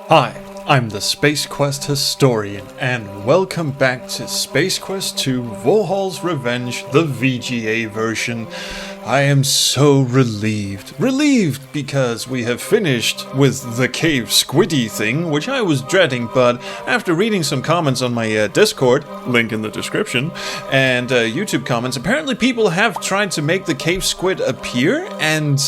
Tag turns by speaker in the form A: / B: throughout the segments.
A: Hi, I'm the Space Quest Historian, and welcome back to Space Quest 2 Valhall's Revenge, the VGA version. I am so relieved because we have finished with the cave squiddy thing, which I was dreading, but after reading some comments on my Discord, link in the description, and YouTube comments, apparently people have tried to make the cave squid appear, and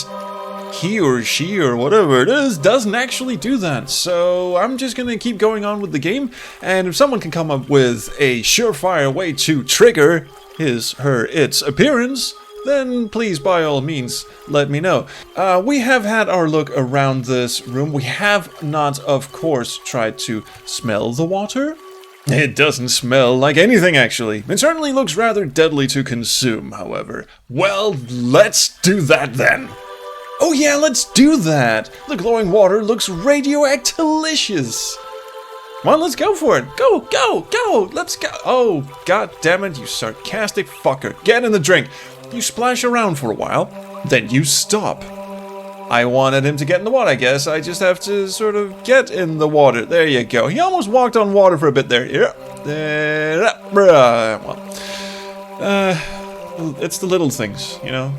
A: he or she or whatever it is doesn't actually do that. So I'm just gonna keep going on with the game, and if someone can come up with a surefire way to trigger its appearance, then please by all means let me know. We have had our look around this room. We have not, of course, tried to smell the water. It doesn't smell like anything, actually. It certainly looks rather deadly to consume, however. Well, let's do that then. Oh yeah, let's do that! The glowing water looks radioactilicious! Come on, let's go for it! Go, go, go! Let's go! Oh, god damn it, you sarcastic fucker. Get in the drink! You splash around for a while, then you stop. I wanted him to get in the water, I guess. I just have to sort of get in the water. There you go. He almost walked on water for a bit there. It's the little things, you know?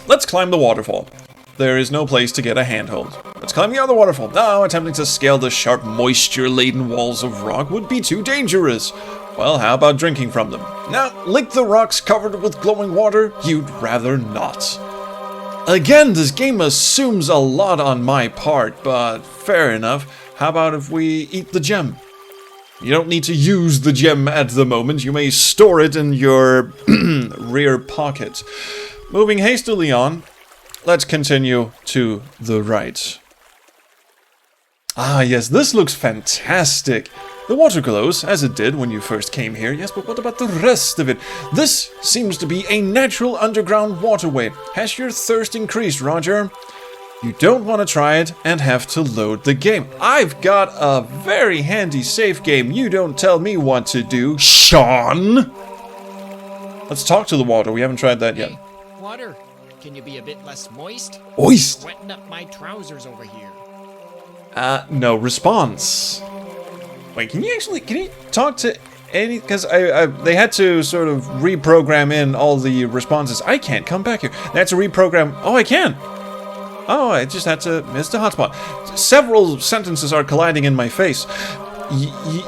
A: Let's climb the waterfall. There is no place to get a handhold. Let's climb the other waterfall. No, attempting to scale the sharp, moisture-laden walls of rock would be too dangerous. Well, how about drinking from them? Now, lick the rocks covered with glowing water? You'd rather not. Again, this game assumes a lot on my part, but fair enough. How about if we eat the gem? You don't need to use the gem at the moment. You may store it in your rear pocket. Moving hastily on. Let's continue to the right. Ah, yes, this looks fantastic. The water glows, as it did when you first came here. Yes, but what about the rest of it? This seems to be a natural underground waterway. Has your thirst increased, Roger? You don't want to try it and have to load the game. I've got a very handy save game. You don't tell me what to do, Sean. Let's talk to the water. We haven't tried that yet.
B: Hey, water. Can you be a bit less moist?
A: Moist?
B: Wetting up my trousers over here.
A: No response. Wait, can you talk to any, because they had to sort of reprogram in all the responses. I can't come back here. They had to reprogram, oh, I can. Oh, I just had to miss the hotspot. Several sentences are colliding in my face.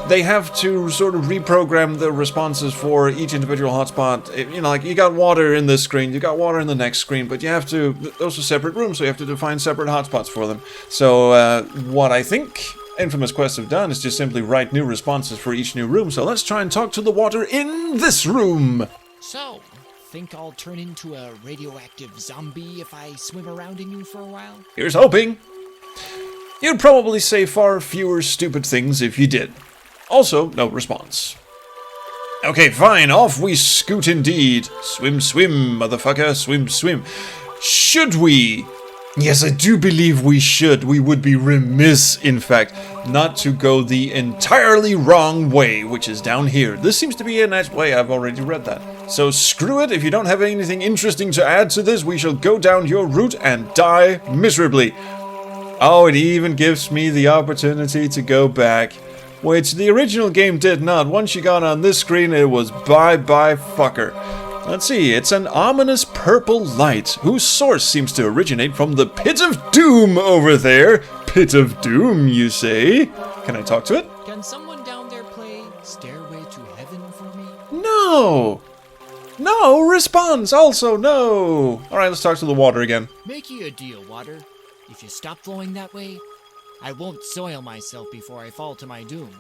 A: They have to sort of reprogram the responses for each individual hotspot. You know, like, you got water in this screen, you got water in the next screen, but you have to, those are separate rooms, so you have to define separate hotspots for them. So, what I think Infamous Quests have done is just simply write new responses for each new room. So let's try and talk to the water in this room.
B: So, think I'll turn into a radioactive zombie if I swim around in you for a while?
A: Here's hoping. You'd probably say far fewer stupid things if you did. Also, no response. Okay, fine, off we scoot indeed. Swim, swim, motherfucker, swim, swim. Should we? Yes, I do believe we should. We would be remiss, in fact, not to go the entirely wrong way, which is down here. This seems to be a nice way. I've already read that. So screw it. If you don't have anything interesting to add to this, we shall go down your route and die miserably. Oh, it even gives me the opportunity to go back, which the original game did not. Once you got on this screen, it was bye-bye fucker. Let's see, it's an ominous purple light, whose source seems to originate from the Pit of Doom over there. Pit of Doom, you say? Can I talk to it?
B: Can someone down there play Stairway to Heaven for me?
A: No! No response, also no! Alright, let's talk to the water again.
B: Make you a deal, water. If you stop flowing that way, I won't soil myself before I fall to my doom.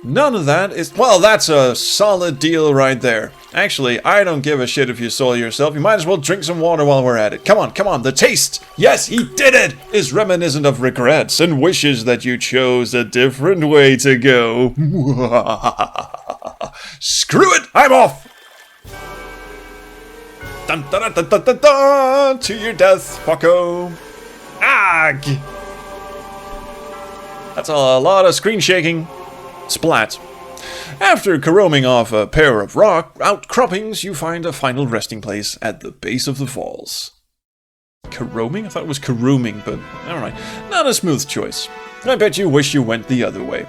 A: None of that is... Well, that's a solid deal right there. Actually, I don't give a shit if you soil yourself. You might as well drink some water while we're at it. Come on, come on. The taste, yes, he did it, is reminiscent of regrets and wishes that you chose a different way to go. Screw it, I'm off. Dun, dun, dun, dun, dun, dun, to your death, fucko. Ag! That's a lot of screen shaking. Splat. After caroming off a pair of rock outcroppings, you find a final resting place at the base of the falls. Caroming? I thought it was carooming, but alright. Not a smooth choice. I bet you wish you went the other way.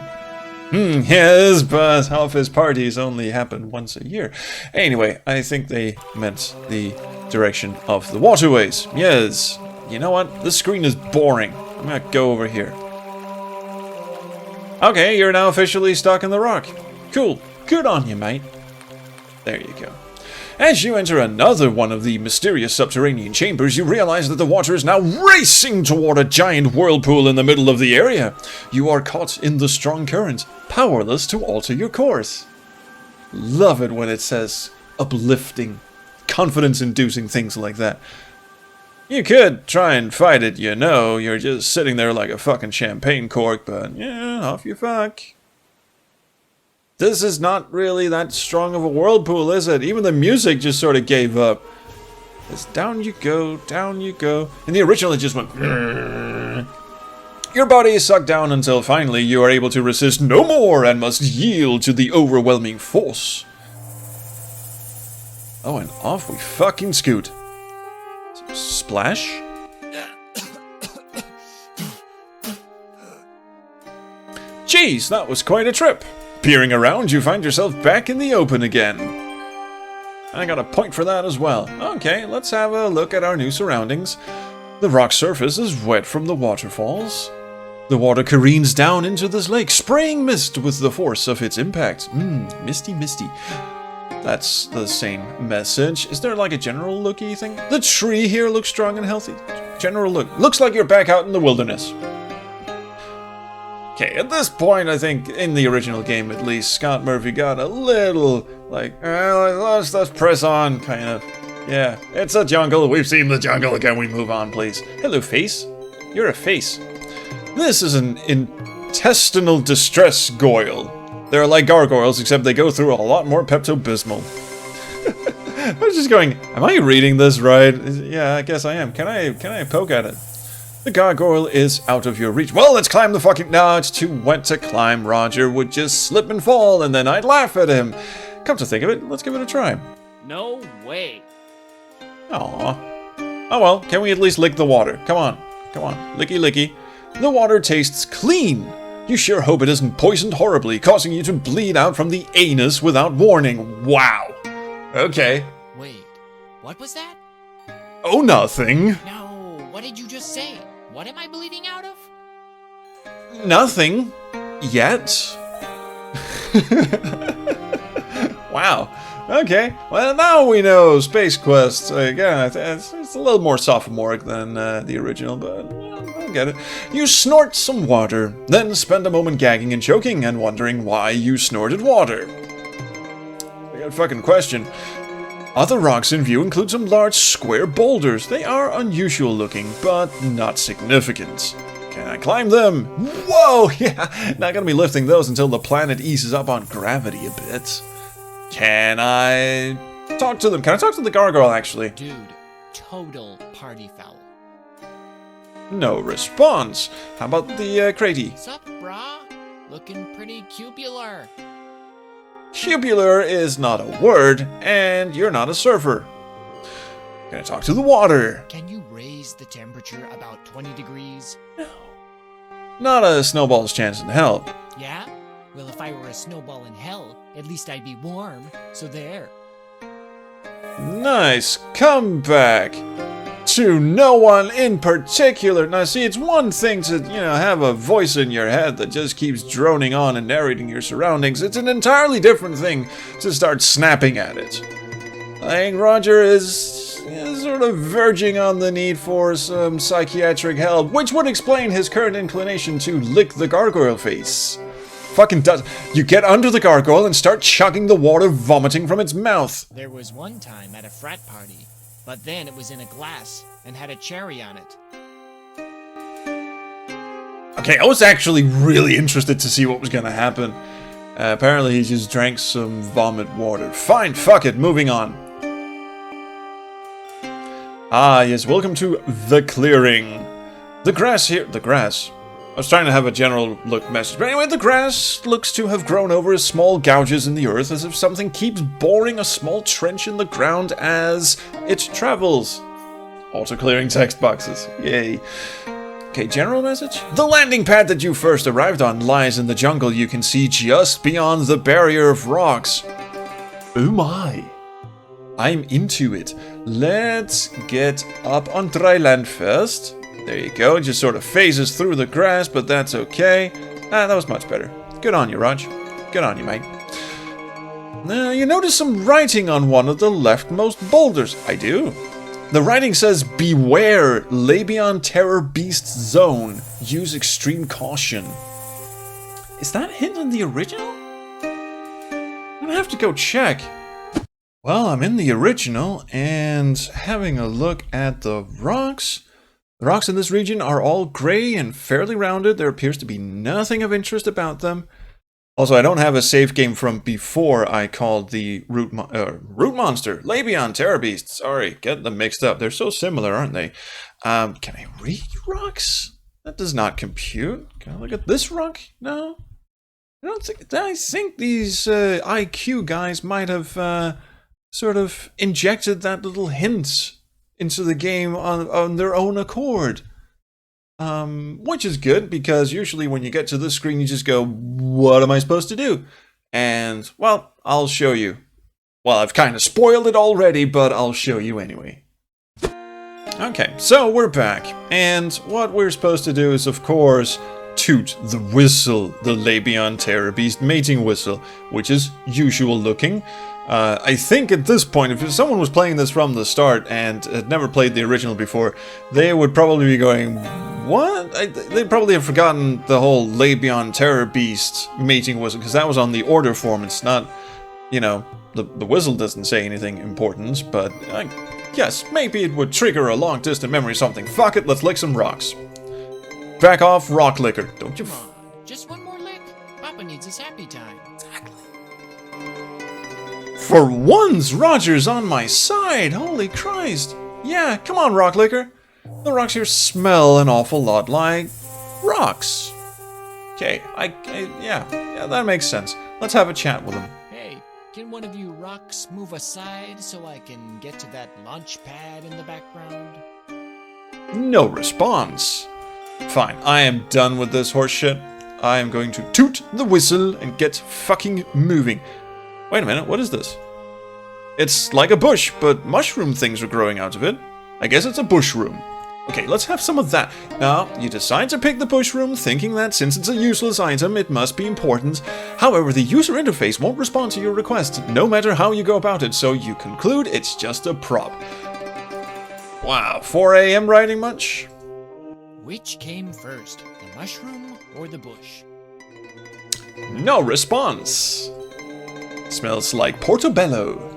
A: Yes, but half his parties only happen once a year. Anyway, I think they meant the direction of the waterways. Yes. You know what? This screen is boring. I'm gonna go over here. Okay, you're now officially stuck in the rock. Cool. Good on you, mate. There you go. As you enter another one of the mysterious subterranean chambers, you realize that the water is now racing toward a giant whirlpool in the middle of the area. You are caught in the strong current, powerless to alter your course. Love it when it says uplifting, confidence-inducing things like that. You could try and fight it, you know. You're just sitting there like a fucking champagne cork, but yeah, off you fuck. This is not really that strong of a whirlpool, is it? Even the music just sort of gave up. It's down you go, down you go. In the original, it just went... Your body is sucked down until finally you are able to resist no more and must yield to the overwhelming force. Oh, and off we fucking scoot. Splash? Jeez, that was quite a trip. Peering around, you find yourself back in the open again. I got a point for that as well. Okay, let's have a look at our new surroundings. The rock surface is wet from the waterfalls. The water careens down into this lake, spraying mist with the force of its impact. Misty, misty. That's the same message. Is there like a general looky thing? The tree here looks strong and healthy. General look. Looks like you're back out in the wilderness. Okay, at this point, I think, in the original game at least, Scott Murphy got a little, like, let's press on, kind of. Yeah, it's a jungle, we've seen the jungle, can we move on, please? Hello, face. You're a face. This is an intestinal distress goyle. They're like gargoyles, except they go through a lot more Pepto-Bismol. I was just going, am I reading this right? Yeah, I guess I am. Can I poke at it? The gargoyle is out of your reach. Well, let's climb the fucking... No, it's too wet to climb. Roger would just slip and fall, and then I'd laugh at him. Come to think of it, let's give it a try.
B: No way.
A: Aww. Oh well, can we at least lick the water? Come on. Come on. Licky licky. The water tastes clean. You sure hope it isn't poisoned horribly, causing you to bleed out from the anus without warning. Wow. Okay.
B: Wait, what was that?
A: Oh, nothing.
B: No, what did you just say? What am I bleeding out of?
A: Nothing. Yet. Wow. Okay. Well, now we know Space Quest. Again, it's a little more sophomoric than the original, but I get it. You snort some water, then spend a moment gagging and choking and wondering why you snorted water. I got a fucking question. Other rocks in view include some large square boulders. They are unusual looking, but not significant. Can I climb them? Whoa! Yeah, not gonna be lifting those until the planet eases up on gravity a bit. Can I talk to them? Can I talk to the gargoyle, actually?
B: Dude, total party foul.
A: No response. How about the cratey?
B: Sup, brah? Looking pretty cubular.
A: Cubular is not a word, and you're not a surfer. Can I talk to the water?
B: Can you raise the temperature about 20 degrees?
A: No. Not a snowball's chance in hell.
B: Yeah? Well, if I were a snowball in hell, at least I'd be warm, so there.
A: Nice comeback. To no one in particular. Now see, it's one thing to, have a voice in your head that just keeps droning on and narrating your surroundings. It's an entirely different thing to start snapping at it. I think Roger is sort of verging on the need for some psychiatric help, which would explain his current inclination to lick the gargoyle face. Fucking does. You get under the gargoyle and start chugging the water vomiting from its mouth.
B: There was one time at a frat party, but then it was in a glass and had a cherry on it.
A: Okay, I was actually really interested to see what was going to happen. Apparently he just drank some vomit water. Fine, fuck it, moving on. Ah, yes, welcome to the clearing. The grass here... The grass? I was trying to have a general look message, but anyway, the grass looks to have grown over small gouges in the earth as if something keeps boring a small trench in the ground as it travels. Auto-clearing text boxes. Yay. Okay, general message? The landing pad that you first arrived on lies in the jungle you can see just beyond the barrier of rocks. Oh my. I'm into it. Let's get up on dry land first. There you go, it just sort of phases through the grass, but that's okay. Ah, that was much better. Good on you, Raj. Good on you, mate. You notice some writing on one of the leftmost boulders. I do. The writing says, beware, Labion Terror Beast Zone. Use extreme caution. Is that a hint in the original? I'm gonna have to go check. Well, I'm in the original and having a look at the rocks. The rocks in this region are all gray and fairly rounded. There appears to be nothing of interest about them. Also, I don't have a save game from before I called the root monster, Labion Terror Beast. Sorry, get them mixed up. They're so similar, aren't they? Can I read rocks? That does not compute. Can I look at this rock? No. I think these IQ guys might have sort of injected that little hint into the game on their own accord. Which is good, because usually when you get to this screen you just go, what am I supposed to do? And, well, I'll show you. Well, I've kind of spoiled it already, but I'll show you anyway. Okay, so we're back, and what we're supposed to do is, of course, Toot the Whistle, the Labion Terror Beast mating whistle, which is usual looking. I think at this point, if someone was playing this from the start and had never played the original before, they would probably be going, what? They'd probably have forgotten the whole Labion Terror Beast mating whistle, because that was on the order form. It's not, you know, the whistle doesn't say anything important, but yes, maybe it would trigger a long distant memory or something. Fuck it, let's lick some rocks. Back off, rock licker. Don't you...
B: Come on, just one more lick. Papa needs his happy time. Exactly.
A: For once, Roger's on my side. Holy Christ. Yeah, come on, rock licker. The rocks here smell an awful lot like rocks. Okay, yeah, that makes sense. Let's have a chat with him.
B: Hey, can one of you rocks move aside so I can get to that launch pad in the background?
A: No response. Fine, I am done with this horse shit. I am going to toot the whistle and get fucking moving. Wait a minute, what is this? It's like a bush, but mushroom things are growing out of it. I guess it's a bushroom. Okay, let's have some of that. Now, you decide to pick the bushroom, thinking that since it's a useless item, it must be important. However, the user interface won't respond to your request, no matter how you go about it, so you conclude it's just a prop. Wow, 4 AM writing much?
B: Which came first, the mushroom or the bush?
A: No response. Smells like Portobello.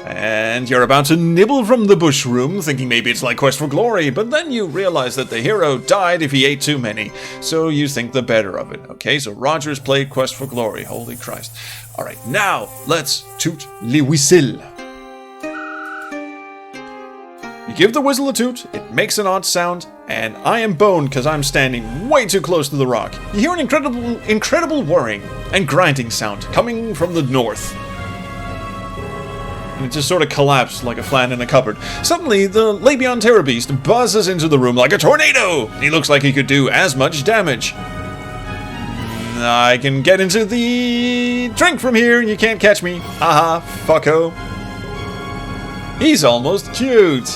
A: And you're about to nibble from the bushroom, thinking maybe it's like Quest for Glory, but then you realize that the hero died if he ate too many, so you think the better of it. Okay, so Roger's played Quest for Glory, holy Christ. Alright, now let's toot le whistle. You give the whistle a toot, it makes an odd sound, and I am boned because I'm standing way too close to the rock. You hear an incredible whirring and grinding sound coming from the north. And it just sort of collapsed like a flan in a cupboard. Suddenly, the Labion Terror Beast buzzes into the room like a tornado! He looks like he could do as much damage. I can get into the drink from here, and you can't catch me. Haha, fucko. He's almost cute.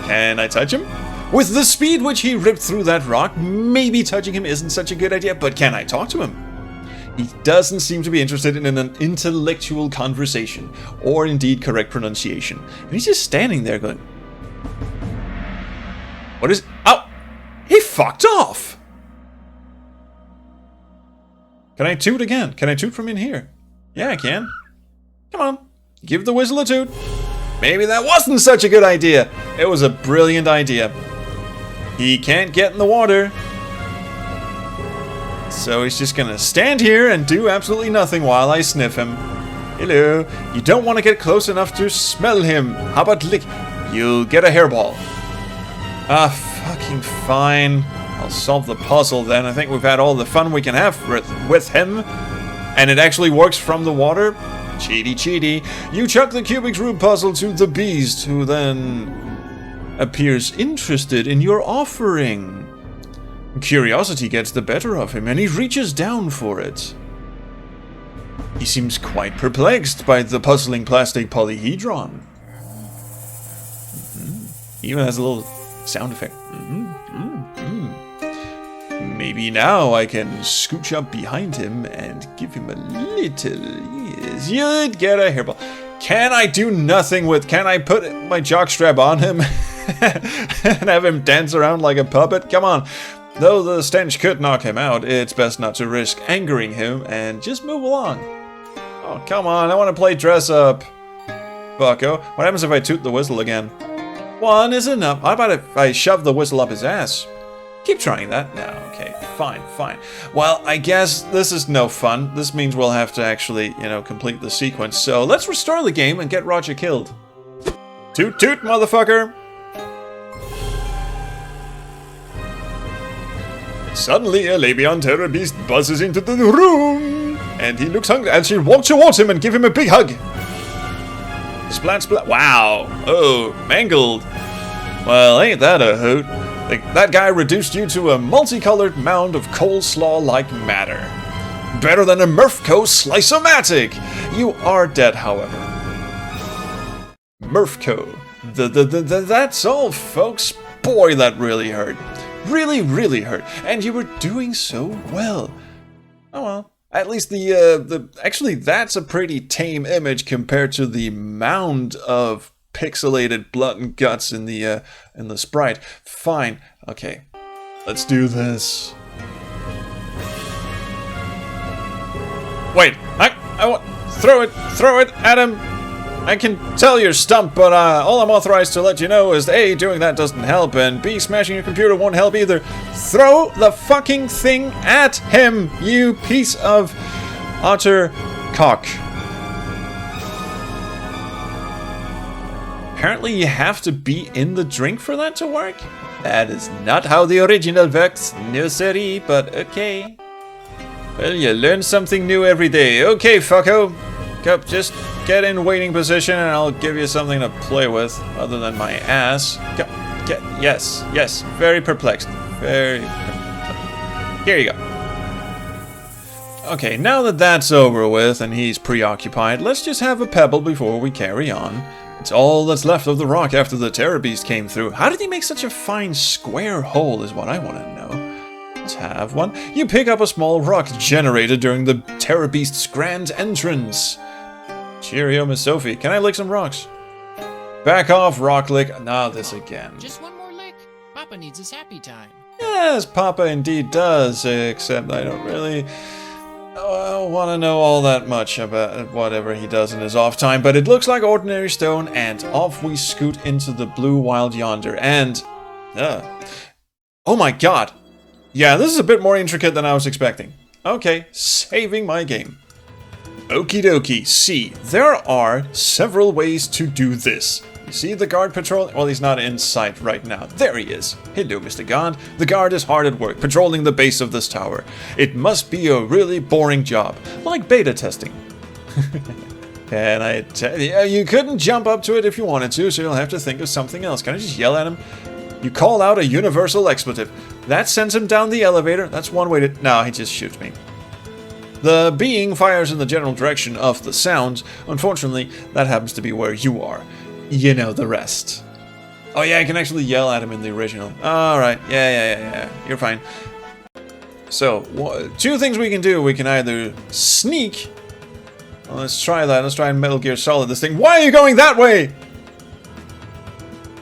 A: Can I touch him? With the speed which he ripped through that rock, maybe touching him isn't such a good idea, but can I talk to him? He doesn't seem to be interested in an intellectual conversation, or indeed correct pronunciation. And he's just standing there going... What is... Oh! He fucked off! Can I toot again? Can I toot from in here? Yeah, I can. Come on. Give the whistle a toot. Maybe that wasn't such a good idea. It was a brilliant idea. He can't get in the water. So he's just gonna stand here and do absolutely nothing while I sniff him. Hello. You don't want to get close enough to smell him. How about lick? You'll get a hairball. Ah, fucking fine. I'll solve the puzzle then. I think we've had all the fun we can have with him. And it actually works from the water. Cheaty, cheaty. You chuck the Cubic Rube puzzle to the beast, who then appears interested in your offering. Curiosity gets the better of him, and he reaches down for it. He seems quite perplexed by the puzzling plastic polyhedron. Even has a little sound effect. Maybe now I can scooch up behind him and give him a little... Yes, you'd get a hairball. Can I do nothing with... Can I put my jockstrap on him and have him dance around like a puppet? Come on. Though the stench could knock him out, it's best not to risk angering him and just move along. Oh, come on. I want to play dress up. Bucko. What happens if I toot the whistle again? One is enough. How about if I shove the whistle up his ass? Keep trying that. No, okay, fine. Well, I guess this is no fun. This means we'll have to actually, complete the sequence. So let's restore the game and get Roger killed. Toot toot, motherfucker! Suddenly, a Labion terror beast buzzes into the room, and he looks hungry, and she walks towards him and give him a big hug. Splat, splat. Wow. Oh, mangled. Well, ain't that a hoot? That guy reduced you to a multicolored mound of coleslaw-like matter. Better than a Murphco Slice-O-Matic! You are dead, however. Murphco. That's all, folks. Boy, that really hurt. Really, really hurt. And you were doing so well. Oh well. At least actually, that's a pretty tame image compared to the mound of pixelated blood and guts in the sprite. Fine. Okay. Let's do this. Wait. I want throw it at him. I can tell you're stumped, but all I'm authorized to let you know is A, doing that doesn't help, and B, smashing your computer won't help either. Throw the fucking thing at him, you piece of utter cock. Apparently you have to be in the drink for that to work? That is not how the original works, no siree, but okay. Well, you learn something new every day. Okay, fucko. Just get in waiting position and I'll give you something to play with, other than my ass. Yes, very perplexed. Very perplexed. Here you go. Okay, now that that's over with and he's preoccupied, let's just have a pebble before we carry on. It's all that's left of the rock after the Terror Beast came through. How did he make such a fine square hole is what I want to know. Let's have one. You pick up a small rock generated during the Terror Beast's grand entrance. Cheerio, Miss Sophie. Can I lick some rocks? Back off, rock lick. Nah, this again.
B: Just one more lick. Papa needs his happy time.
A: Yes, Papa indeed does, except I don't really want to know all that much about whatever he does in his off time, but it looks like ordinary stone, and off we scoot into the blue wild yonder, and... oh my god! Yeah, this is a bit more intricate than I was expecting. Okay, saving my game. Okie dokie, see, there are several ways to do this. You see the guard patrol? Well, he's not in sight right now. There he is. Hello, Mr. Guard. The guard is hard at work, patrolling the base of this tower. It must be a really boring job, like beta testing. Can I tell you? You couldn't jump up to it if you wanted to, so you'll have to think of something else. Can I just yell at him? You call out a universal expletive. That sends him down the elevator. That's one way to... No, he just shoots me. The being fires in the general direction of the sounds. Unfortunately, that happens to be where you are. You know the rest. Oh yeah, I can actually yell at him in the original. Alright, yeah. You're fine. So, two things we can do. We can either sneak. Well, let's try that. Let's try and Metal Gear Solid this thing. Why are you going that way?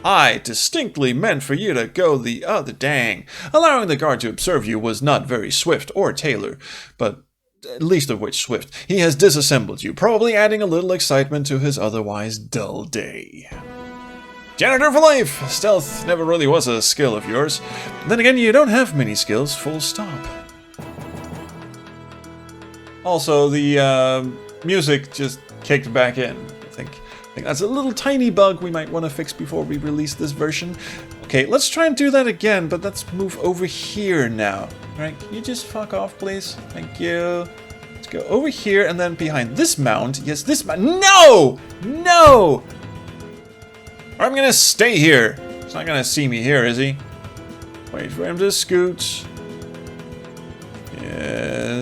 A: I distinctly meant for you to go the other dang. Allowing the guard to observe you was not very swift or tailored, but least of which swift. He has disassembled you, probably adding a little excitement to his otherwise dull day. Janitor for life! Stealth never really was a skill of yours. Then again, you don't have many skills, full stop. Also, the music just kicked back in. I think that's a little tiny bug we might want to fix before we release this version. Okay, let's try and do that again, but let's move over here now. Alright, can you just fuck off, please? Thank you. Let's go over here and then behind this mound. Yes, this mound. No! No! Or I'm gonna stay here. He's not gonna see me here, is he? Wait for him to scoot.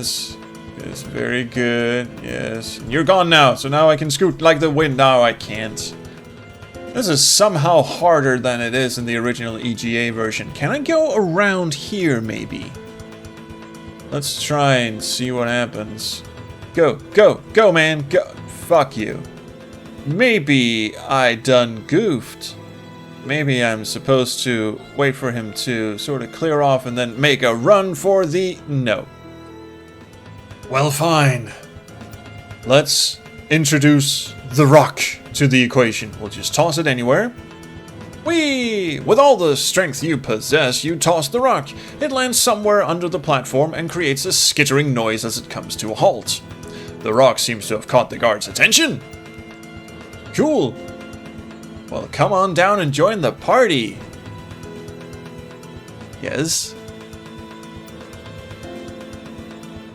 A: Yes. Yes, very good. Yes. You're gone now, so now I can scoot like the wind. No, I can't. This is somehow harder than it is in the original EGA version. Can I go around here, maybe? Let's try and see what happens. Go, go, go, man, go. Fuck you. Maybe I done goofed. Maybe I'm supposed to wait for him to sort of clear off and then make a run for the... No. Well, fine. Let's introduce the rock to the equation. We'll just toss it anywhere. Whee! With all the strength you possess, you toss the rock. It lands somewhere under the platform and creates a skittering noise as it comes to a halt. The rock seems to have caught the guard's attention. Cool. Well, come on down and join the party. Yes.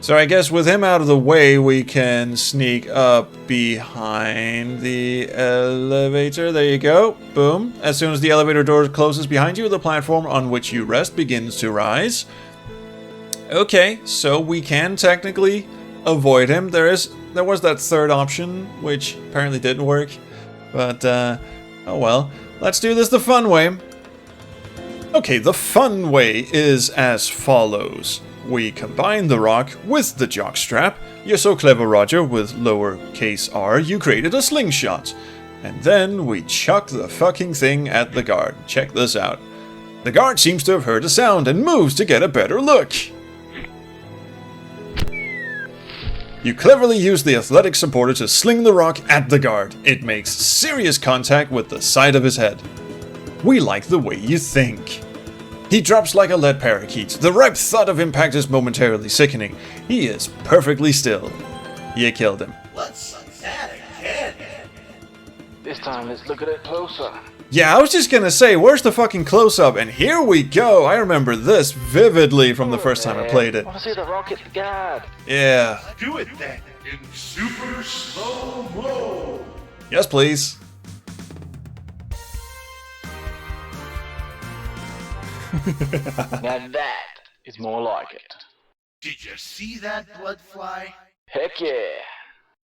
A: So I guess with him out of the way, we can sneak up behind the elevator. There you go. Boom. As soon as the elevator door closes behind you, the platform on which you rest begins to rise. Okay, so we can technically avoid him. There was that third option, which apparently didn't work. But, oh well. Let's do this the fun way. Okay, the fun way is as follows. We combine the rock with the jockstrap. You're so clever, Roger, with lowercase r, you created a slingshot. And then we chuck the fucking thing at the guard. Check this out. The guard seems to have heard a sound and moves to get a better look. You cleverly use the athletic supporter to sling the rock at the guard. It makes serious contact with the side of his head. We like the way you think. He drops like a lead parakeet. The ripe thud of impact is momentarily sickening. He is perfectly still. You killed him.
C: Let's that again. This time, let's look at it closer.
A: Yeah, I was just gonna say, where's the fucking close-up? And here we go. I remember this vividly from the first time I played it.
C: I want to see the rock hit the guard.
A: Yeah.
D: Do it then, in super slow-mo.
A: Yes, please.
C: Now that is more like it.
D: Did you see that, Bloodfly?
C: Heck yeah.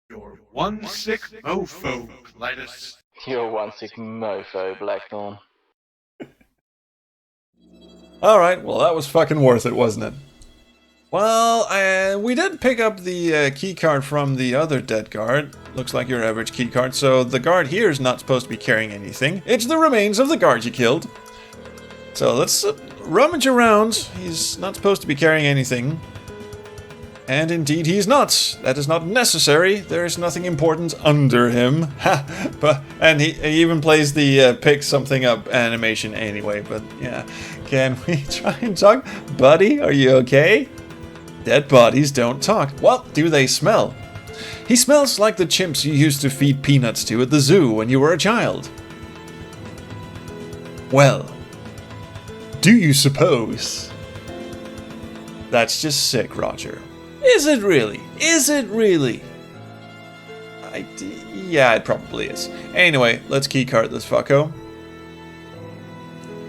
D: You're one sick mofo, Clytus.
C: You're one sick mofo, Blackthorn.
A: Alright, well that was fucking worth it, wasn't it? Well, we did pick up the keycard from the other dead guard. Looks like your average keycard, so the guard here is not supposed to be carrying anything. It's the remains of the guard you killed. So let's rummage around. He's not supposed to be carrying anything. And indeed he's not. That is not necessary. There is nothing important under him. And he even plays the pick something up animation anyway. But yeah, can we try and talk? Buddy, are you okay? Dead bodies don't talk. Well, do they smell? He smells like the chimps you used to feed peanuts to at the zoo when you were a child. Well, do you suppose? That's just sick, Roger. Is it really? Is it really? Yeah, it probably is. Anyway, let's keycard this fucko.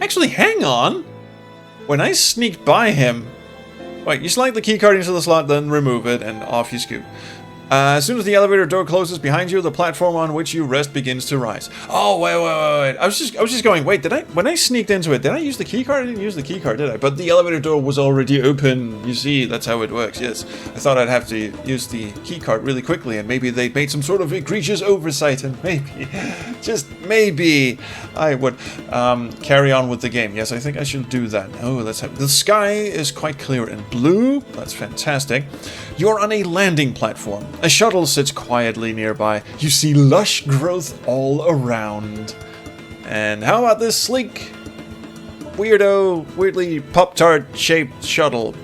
A: Actually, hang on. When I sneaked by him... Wait, you slide the keycard into the slot, then remove it, and off you scoot. As soon as the elevator door closes behind you, the platform on which you rest begins to rise. Oh, wait. I was just going, wait, when I sneaked into it, did I use the keycard? I didn't use the keycard, did I? But the elevator door was already open. You see, that's how it works, yes. I thought I'd have to use the keycard really quickly, and maybe they made some sort of egregious oversight, and maybe, just maybe, I would carry on with the game. Yes, I think I should do that. Oh, let's have... The sky is quite clear and blue. That's fantastic. You're on a landing platform. A shuttle sits quietly nearby. You see lush growth all around. And how about this sleek, weirdly Pop-Tart shaped shuttle?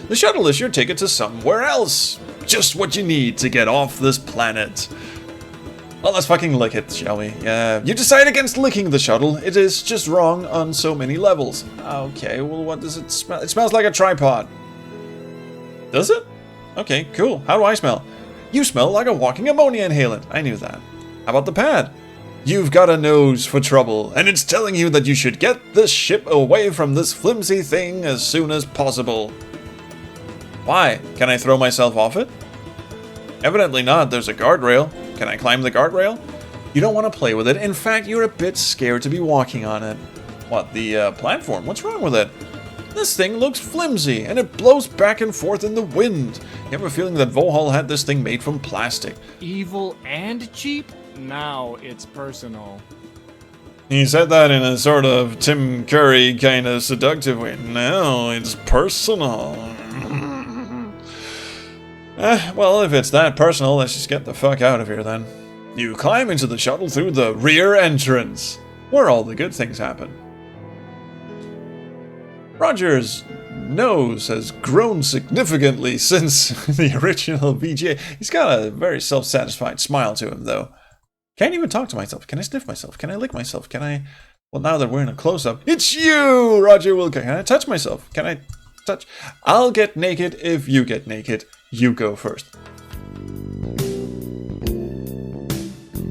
A: The shuttle is your ticket to somewhere else. Just what you need to get off this planet. Well, let's fucking lick it, shall we? You decide against licking the shuttle. It is just wrong on so many levels. Okay, well, what does it smell? It smells like a tripod. Does it? Okay, cool. How do I smell? You smell like a walking ammonia inhalant. I knew that. How about the pad? You've got a nose for trouble, and it's telling you that you should get this ship away from this flimsy thing as soon as possible. Why? Can I throw myself off it? Evidently not. There's a guardrail. Can I climb the guardrail? You don't want to play with it. In fact, you're a bit scared to be walking on it. What, the platform? What's wrong with it? This thing looks flimsy, and it blows back and forth in the wind. You have a feeling that Vohal had this thing made from plastic.
E: Evil and cheap? Now it's personal.
A: He said that in a sort of Tim Curry kind of seductive way. No, it's personal. Well, if it's that personal, let's just get the fuck out of here then. You climb into the shuttle through the rear entrance, where all the good things happen. Roger's nose has grown significantly since the original VGA. He's got a very self-satisfied smile to him, though. Can't even talk to myself. Can I sniff myself? Can I lick myself? Can I... Well, now that we're in a close-up... It's you, Roger Wilco. Can I touch myself? Can I touch... I'll get naked if you get naked. You go first.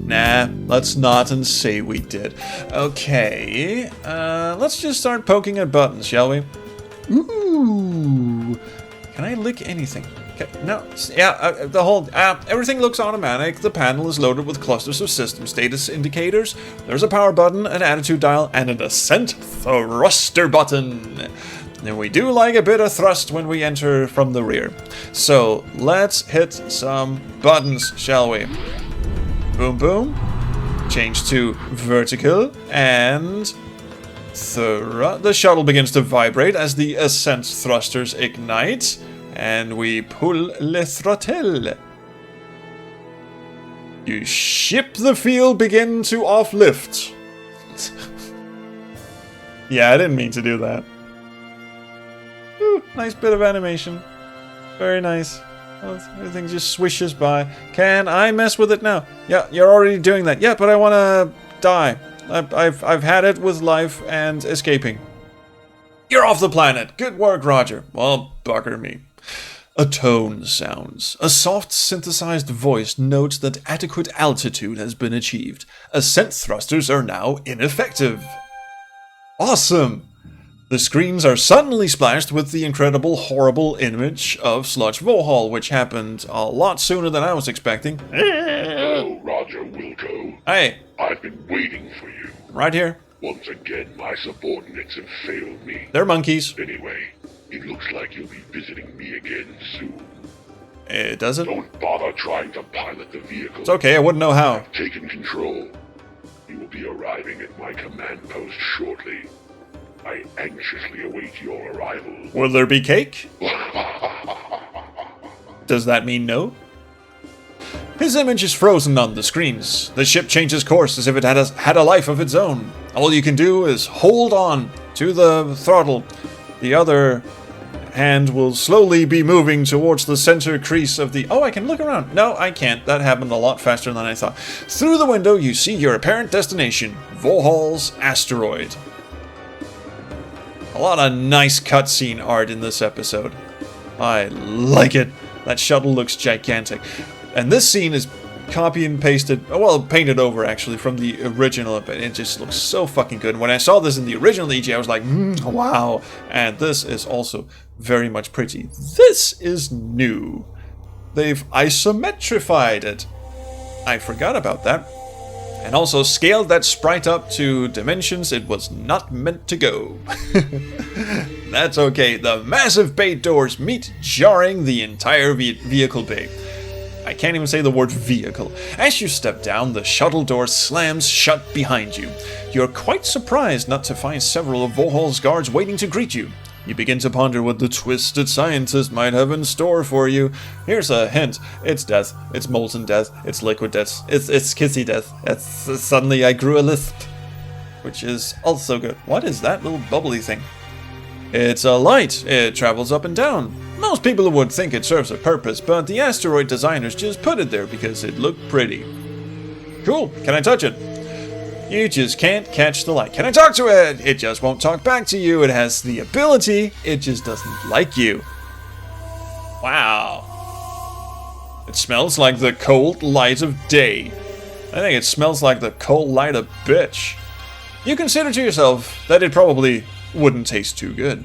A: Nah, let's not and say we did. Okay, let's just start poking at buttons, shall we? Ooh, can I lick anything? No, yeah, the whole, everything looks automatic. The panel is loaded with clusters of system status indicators. There's a power button, an attitude dial, and an ascent thruster button. And we do like a bit of thrust when we enter from the rear. So, let's hit some buttons, shall we? Boom, boom. Change to vertical, and the shuttle begins to vibrate as the ascent thrusters ignite, and we pull le throttle. You ship the field begin to off-lift. Yeah, I didn't mean to do that. Ooh, nice bit of animation. Very nice. Everything just swishes by. Can I mess with it now? Yeah, you're already doing that. Yeah, but I want to die. I've had it with life and escaping. You're off the planet. Good work, Roger. Well, bugger me. A tone sounds. A soft synthesized voice notes that adequate altitude has been achieved. Ascent thrusters are now ineffective. Awesome! The screens are suddenly splashed with the incredible, horrible image of Sludge Vohal, which happened a lot sooner than I was expecting.
D: Hello, Roger Wilco.
A: Hey.
D: I've been waiting for you.
A: Right here.
D: Once again, my subordinates have failed me.
A: They're monkeys.
D: Anyway, it looks like you'll be visiting me again soon.
A: Does it?
D: Don't bother trying to pilot the vehicle.
A: It's okay, I wouldn't know how.
D: I've taken control. You will be arriving at my command post shortly. I anxiously await your arrival.
A: Will there be cake? Does that mean no? His image is frozen on the screens. The ship changes course as if it had a life of its own. All you can do is hold on to the throttle. The other hand will slowly be moving towards the center crease of the... Oh, I can look around. No, I can't. That happened a lot faster than I thought. Through the window, you see your apparent destination, Vohal's asteroid. A lot of nice cutscene art in this episode. I like it. That shuttle looks gigantic. And this scene is copy and pasted, well, painted over actually from the original, but it just looks so fucking good. And when I saw this in the original EG, I was like, wow. And this is also very much pretty. This is new. They've isometrified it. I forgot about that. And also scaled that sprite up to dimensions it was not meant to go. That's okay. The massive bay doors meet, jarring the entire vehicle bay. I can't even say the word vehicle. As you step down, the shuttle door slams shut behind you. You're quite surprised not to find several of Vohal's guards waiting to greet you. You begin to ponder what the twisted scientist might have in store for you. Here's a hint. It's death. It's molten death. It's liquid death. It's kissy death. Suddenly I grew a lisp. Which is also good. What is that little bubbly thing? It's a light. It travels up and down. Most people would think it serves a purpose, but the asteroid designers just put it there because it looked pretty. Cool. Can I touch it? You just can't catch the light. Can I talk to it? It just won't talk back to you. It has the ability. It just doesn't like you. Wow. It smells like the cold light of day. I think it smells like the cold light of bitch. You consider to yourself that it probably wouldn't taste too good.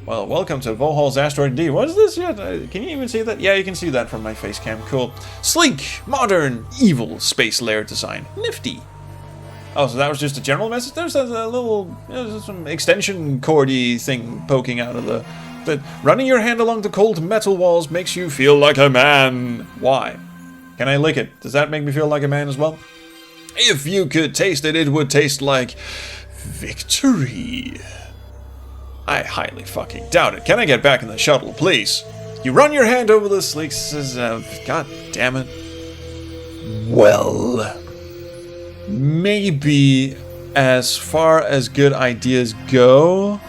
A: Well, welcome to Volhal's Asteroid D. What is this yet? Can you even see that? Yeah, you can see that from my face cam. Cool. Sleek, modern, evil space lair design. Nifty. Oh, so that was just a general message? There's a little, some extension cordy thing poking out of the... That running your hand along the cold metal walls makes you feel like a man. Why? Can I lick it? Does that make me feel like a man as well? If you could taste it, it would taste like... victory. I highly fucking doubt it. Can I get back in the shuttle, please? You run your hand over the sleek... God damn it. Well... maybe as far as good ideas go,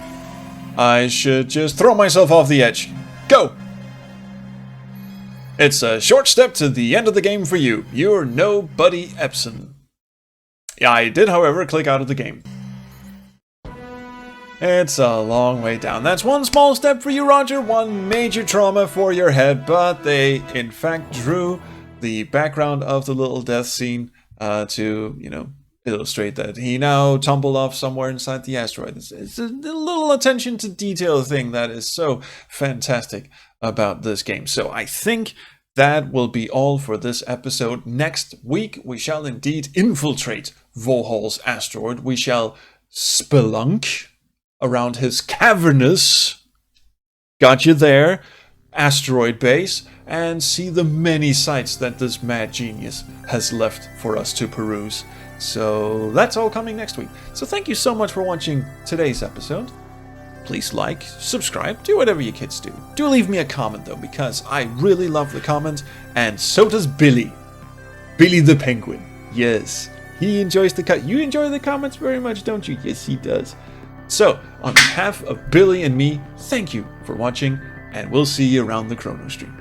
A: I should just throw myself off the edge. Go! It's a short step to the end of the game for you. You're nobody Epson. I did, however, click out of the game. It's a long way down. That's one small step for you, Roger. One major trauma for your head. But they, in fact, drew the background of the little death scene to, you know, illustrate that he now tumbled off somewhere inside the asteroid. It's a little attention to detail thing that is so fantastic about this game. So I think that will be all for this episode. Next week, we shall indeed infiltrate Volhal's asteroid. We shall spelunk around his cavernous, got you there, asteroid base, and see the many sights that this mad genius has left for us to peruse. So that's all coming next week. So thank you so much for watching today's episode. Please like, subscribe, do whatever you kids do. Do leave me a comment though, because I really love the comments, and so does Billy. Billy the Penguin. Yes, he enjoys the cut. You enjoy the comments very much, don't you? Yes, he does. So, on behalf of Billy and me, thank you for watching, and we'll see you around the Chrono Stream.